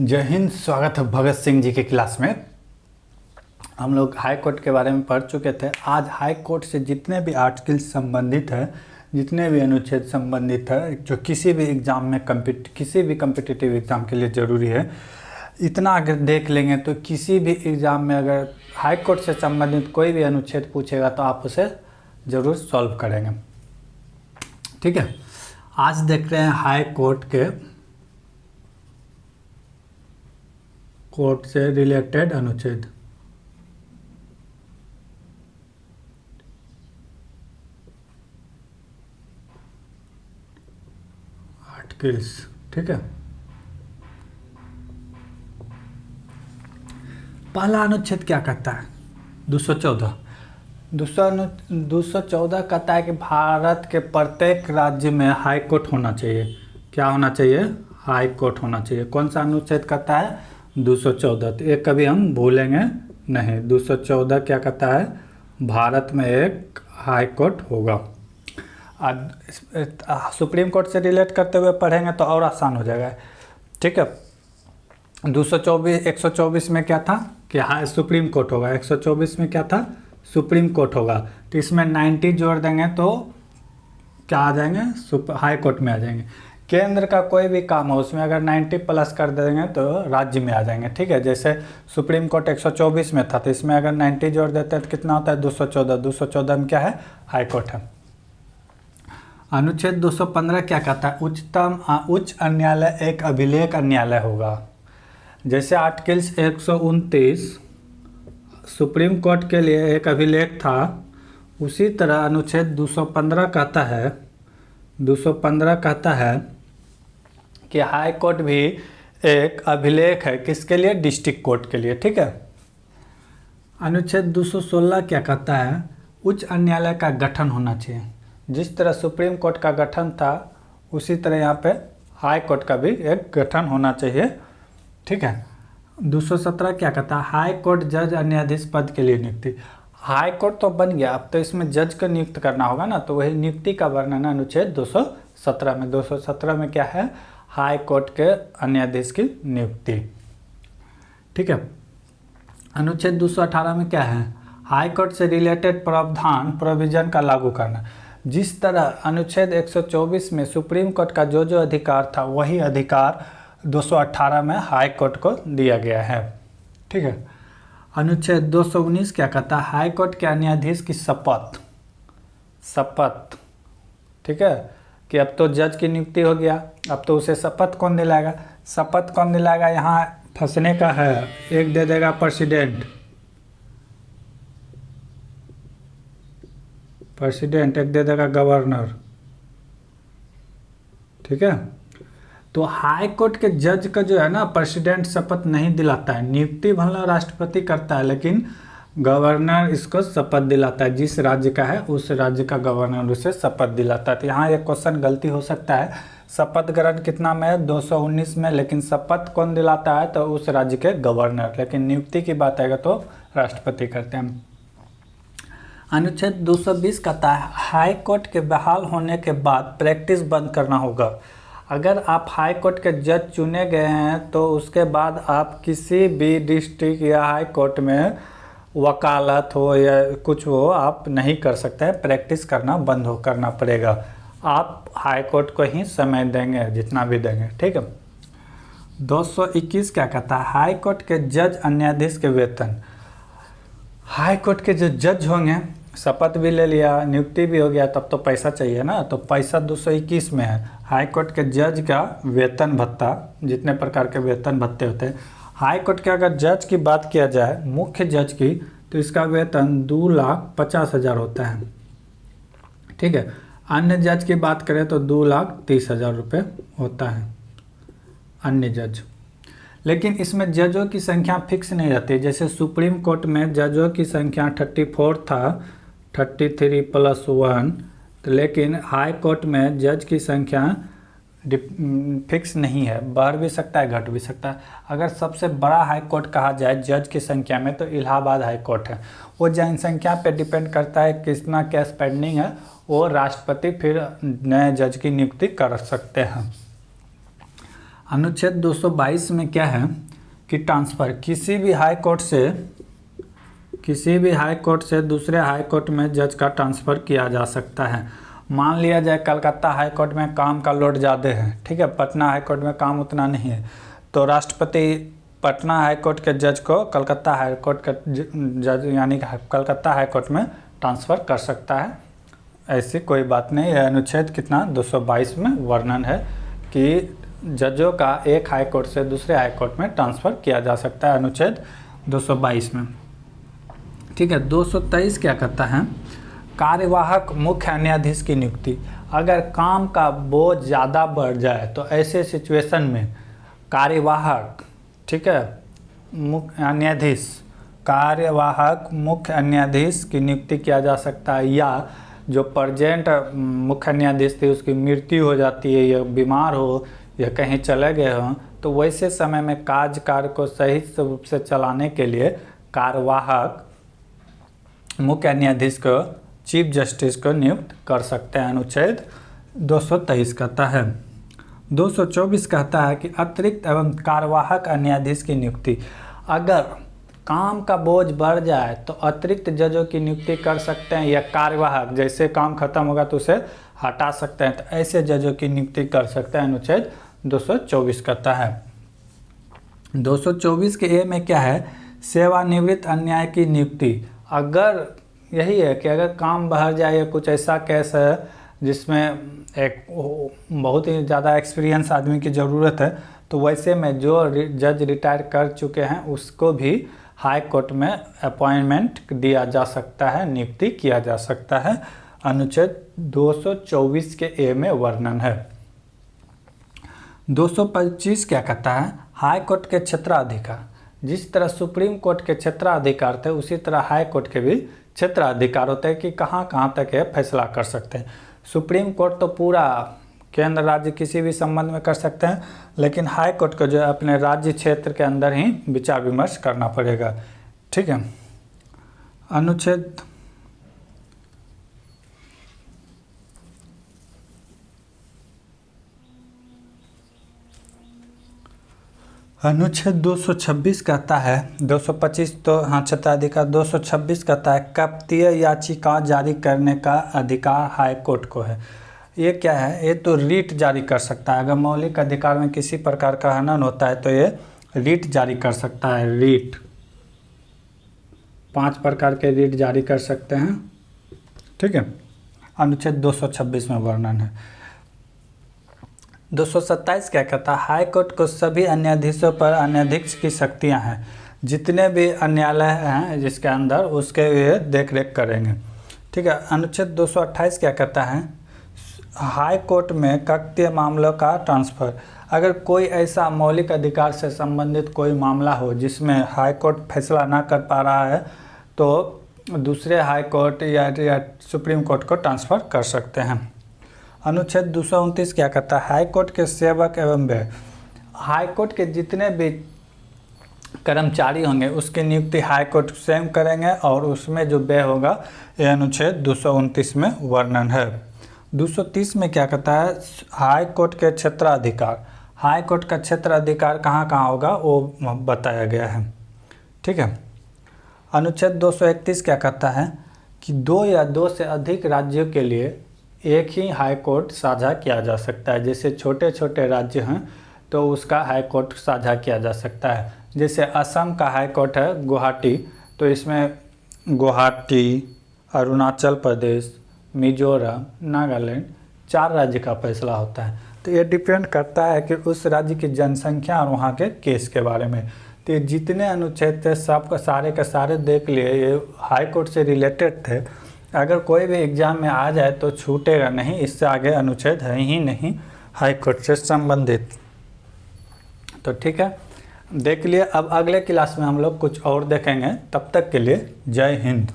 जय हिंद। स्वागत है भगत सिंह जी के क्लास में। हम लोग हाई कोर्ट के बारे में पढ़ चुके थे। आज हाई कोर्ट से जितने भी आर्टिकल संबंधित है, जितने भी अनुच्छेद संबंधित है, जो किसी भी एग्ज़ाम में किसी भी कम्पिटिटिव एग्ज़ाम के लिए ज़रूरी है, इतना अगर देख लेंगे तो किसी भी एग्ज़ाम में अगर हाई कोर्ट से संबंधित कोई भी अनुच्छेद पूछेगा तो आप उसे ज़रूर सॉल्व करेंगे। ठीक है, आज देख रहे हैं हाई कोर्ट से रिलेटेड अनुच्छेद। आर्टिकल्स, ठीक है। पहला अनुच्छेद क्या कहता है? 214 कहता है कि भारत के प्रत्येक राज्य में हाई कोर्ट होना चाहिए। क्या होना चाहिए? हाई कोर्ट होना चाहिए। कौन सा अनुच्छेद कहता है? 214। तो ये कभी हम भूलेंगे नहीं। 214 क्या कहता है? भारत में एक हाई कोर्ट होगा। सुप्रीम कोर्ट से रिलेट करते हुए पढ़ेंगे तो और आसान हो जाएगा। ठीक है, 124 में क्या था कि हाई सुप्रीम कोर्ट होगा। 124 में क्या था? सुप्रीम कोर्ट होगा। तो इसमें 90 जोड़ देंगे तो क्या आ जाएंगे? हाई कोर्ट में आ जाएंगे। केंद्र का कोई भी काम हो उसमें अगर 90 प्लस कर देंगे तो राज्य में आ जाएंगे। ठीक है, जैसे सुप्रीम कोर्ट 124 में था तो इसमें अगर 90 जोड़ देते हैं तो कितना होता है? 214। 214 में क्या है? हाई कोर्ट है। अनुच्छेद 215 क्या कहता है? उच्च न्यायालय एक अभिलेख न्यायालय होगा। जैसे आर्टिकल्स 129 सुप्रीम कोर्ट के लिए एक अभिलेख था, उसी तरह अनुच्छेद 215 कहता है कि हाई कोर्ट भी एक अभिलेख है। किसके लिए? डिस्ट्रिक्ट कोर्ट के लिए। ठीक है। अनुच्छेद 216 क्या कहता है? उच्च न्यायालय का गठन होना चाहिए। जिस तरह सुप्रीम कोर्ट का गठन था उसी तरह यहाँ पे हाई कोर्ट का भी एक गठन होना चाहिए। ठीक है। 217 क्या कहता है? हाई कोर्ट जज न्यायाधीश पद के लिए नियुक्ति। हाई कोर्ट तो बन गया, अब तो इसमें जज को नियुक्त करना होगा ना, तो वही नियुक्ति का वर्णन है अनुच्छेद 217 में। 217 में क्या है? हाई कोर्ट के न्यायाधीश की नियुक्ति। ठीक है। अनुच्छेद 218 में क्या है? हाई कोर्ट से रिलेटेड प्रोविजन का लागू करना। जिस तरह अनुच्छेद 124 में सुप्रीम कोर्ट का जो अधिकार था वही अधिकार 218 में हाई कोर्ट को दिया गया है। ठीक है। अनुच्छेद 219 क्या कहता है? हाई कोर्ट के न्यायाधीश की शपथ। ठीक है, कि अब तो जज की नियुक्ति हो गया, अब तो उसे शपथ कौन दिलाएगा? शपथ कौन दिलाएगा? यहाँ फंसने का है। एक दे देगा प्रेसिडेंट, एक दे देगा गवर्नर। ठीक है। तो हाई कोर्ट के जज का जो है ना, प्रेसिडेंट शपथ नहीं दिलाता है। नियुक्ति भला राष्ट्रपति करता है, लेकिन गवर्नर इसको शपथ दिलाता है। जिस राज्य का है उस राज्य का गवर्नर उसे शपथ दिलाता है। तो यहाँ एक क्वेश्चन गलती हो सकता है। शपथ ग्रहण कितना में है? 219 में, लेकिन शपथ कौन दिलाता है? तो उस राज्य के गवर्नर। लेकिन नियुक्ति की बात आएगा तो राष्ट्रपति करते हैं। अनुच्छेद 220 कहता है हाई कोर्ट के बहाल होने के बाद प्रैक्टिस बंद करना होगा। अगर आप हाई कोर्ट के जज चुने गए हैं तो उसके बाद आप किसी भी डिस्ट्रिक्ट या हाई कोर्ट में वकालत हो या कुछ हो आप नहीं कर सकते हैं। प्रैक्टिस करना बंद करना पड़ेगा। आप हाई कोर्ट को ही समय देंगे जितना भी देंगे। ठीक है। 221 क्या कहता है? हाई कोर्ट के जज न्यायाधीश के वेतन। हाई कोर्ट के जो जज होंगे, शपथ भी ले लिया, नियुक्ति भी हो गया, तब तो पैसा चाहिए ना, तो पैसा 221 में है। हाई कोर्ट के जज का वेतन भत्ता, जितने प्रकार के वेतन भत्ते होते हैं। हाई कोर्ट के अगर जज की बात किया जाए, मुख्य जज की, तो इसका वेतन 2,50,000 होता है। ठीक है। अन्य जज की बात करें तो 2,30,000 रुपये होता है अन्य जज। लेकिन इसमें जजों की संख्या फिक्स नहीं रहती। जैसे सुप्रीम कोर्ट में जजों की संख्या 34 था, 33 + 1, तो लेकिन हाई कोर्ट में जज की संख्या फिक्स नहीं है, बढ़ भी सकता है घट भी सकता है। अगर सबसे बड़ा हाई कोर्ट कहा जाए जज की संख्या में तो इलाहाबाद हाई कोर्ट है। वो जनसंख्या पे डिपेंड करता है कितना केस पेंडिंग है, वो राष्ट्रपति फिर नए जज की नियुक्ति कर सकते हैं। अनुच्छेद 222 में क्या है कि ट्रांसफ़र किसी भी हाई कोर्ट से दूसरे हाई कोर्ट में जज का ट्रांसफ़र किया जा सकता है। मान लिया जाए कलकत्ता हाई कोर्ट में काम का लोड ज़्यादा है, ठीक है, पटना हाई कोर्ट में काम उतना नहीं है, तो राष्ट्रपति पटना हाई कोर्ट के जज को कलकत्ता हाई कोर्ट का जज यानी कलकत्ता हाई कोर्ट में ट्रांसफ़र कर सकता है। ऐसी कोई बात नहीं है। अनुच्छेद कितना 222 में वर्णन है कि जजों का एक हाई कोर्ट से दूसरे हाई कोर्ट में ट्रांसफ़र किया जा सकता है, अनुच्छेद 222 में, ठीक है। 223 क्या कहता है, कार्यवाहक मुख्य न्यायाधीश की नियुक्ति। अगर काम का बोझ ज़्यादा बढ़ जाए तो ऐसे सिचुएशन में कार्यवाहक, ठीक है, कार्यवाहक मुख्य न्यायाधीश की नियुक्ति किया जा सकता है, या जो प्रेजेंट मुख्य न्यायाधीश थे उसकी मृत्यु हो जाती है या बीमार हो या कहीं चले गए हों, तो वैसे समय में कार्य को सही रूप से चलाने के लिए कार्यवाहक मुख्य न्यायाधीश को चीफ जस्टिस को नियुक्त कर सकते हैं, अनुच्छेद 223 कहता है। 224 कहता है कि अतिरिक्त एवं कार्यवाहक न्यायाधीश की नियुक्ति। अगर काम का बोझ बढ़ जाए तो अतिरिक्त जजों की नियुक्ति कर सकते हैं, या कार्यवाहक जैसे काम खत्म होगा तो उसे हटा सकते हैं, तो ऐसे जजों की नियुक्ति कर सकते हैं, अनुच्छेद 224 कहता है। 224 के ए में क्या है, सेवानिवृत्त न्याय की नियुक्ति। अगर यही है कि अगर काम बढ़ जाए या कुछ ऐसा केस है जिसमें एक बहुत ही ज़्यादा एक्सपीरियंस आदमी की ज़रूरत है, तो वैसे में जो जज रिटायर कर चुके हैं उसको भी हाई कोर्ट में अपॉइंटमेंट दिया जा सकता है, नियुक्ति किया जा सकता है, अनुच्छेद 224 के ए में वर्णन है। 225 क्या कहता है, हाई कोर्ट के क्षेत्राधिकार। जिस तरह सुप्रीम कोर्ट के क्षेत्राधिकार थे उसी तरह हाई कोर्ट के भी क्षेत्राधिकार होते हैं कि कहाँ कहाँ तक ये फैसला कर सकते हैं। सुप्रीम कोर्ट तो पूरा केंद्र राज्य किसी भी संबंध में कर सकते हैं, लेकिन हाई कोर्ट को जो है अपने राज्य क्षेत्र के अंदर ही विचार विमर्श करना पड़ेगा, ठीक है। अनुच्छेद 226 कहता है, 225 तो हाँ क्षेत्राधिकार, 226 कहता है कप्तीय याचिका जारी करने का अधिकार हाई कोर्ट को है। ये क्या है, ये तो रीट जारी कर सकता है। अगर मौलिक अधिकार में किसी प्रकार का हनन होता है तो ये रीट जारी कर सकता है। रीट 5 प्रकार के रीट जारी कर सकते हैं, ठीक है, अनुच्छेद 226 में वर्णन है। 227 क्या कहता है, हाई कोर्ट को सभी न्यायाधीशों पर न्यायाधीश की शक्तियां हैं, जितने भी न्यायालय हैं जिसके अंदर उसके ये देख रेख करेंगे, ठीक है। अनुच्छेद 228 क्या कहता है, हाई कोर्ट में कक्तीय मामलों का ट्रांसफ़र। अगर कोई ऐसा मौलिक अधिकार से संबंधित कोई मामला हो जिसमें हाई कोर्ट फैसला ना कर पा रहा है तो दूसरे हाई कोर्ट या सुप्रीम कोर्ट को ट्रांसफ़र कर सकते हैं। अनुच्छेद 229 क्या कहता है, हाई कोर्ट के सेवक एवं व्यय। हाई कोर्ट के जितने भी कर्मचारी होंगे उसकी नियुक्ति हाई कोर्ट स्वयं करेंगे और उसमें जो व्यय होगा ये अनुच्छेद 229 में वर्णन है। 230 में क्या कहता है, हाई कोर्ट के क्षेत्राधिकार। हाई कोर्ट का क्षेत्राधिकार कहाँ कहाँ होगा वो बताया गया है, ठीक है। अनुच्छेद 231 क्या कहता है कि 2 या 2 से अधिक राज्यों के लिए एक ही हाई कोर्ट साझा किया जा सकता है। जैसे छोटे छोटे राज्य हैं तो उसका हाई कोर्ट साझा किया जा सकता है। जैसे असम का हाई कोर्ट है गुवाहाटी, तो इसमें गुवाहाटी, अरुणाचल प्रदेश, मिजोरम, नागालैंड 4 राज्य का फैसला होता है। तो ये डिपेंड करता है कि उस राज्य की जनसंख्या और वहाँ के केस के बारे में। तो जितने अनुच्छेद थे सब का सारे के सारे देख लिए, ये हाई कोर्ट से रिलेटेड थे। अगर कोई भी एग्ज़ाम में आ जाए तो छूटेगा नहीं, इससे आगे अनुच्छेद है ही नहीं हाई कोर्ट से संबंधित। तो ठीक है, देख लिए। अब अगले क्लास में हम लोग कुछ और देखेंगे। तब तक के लिए जय हिंद।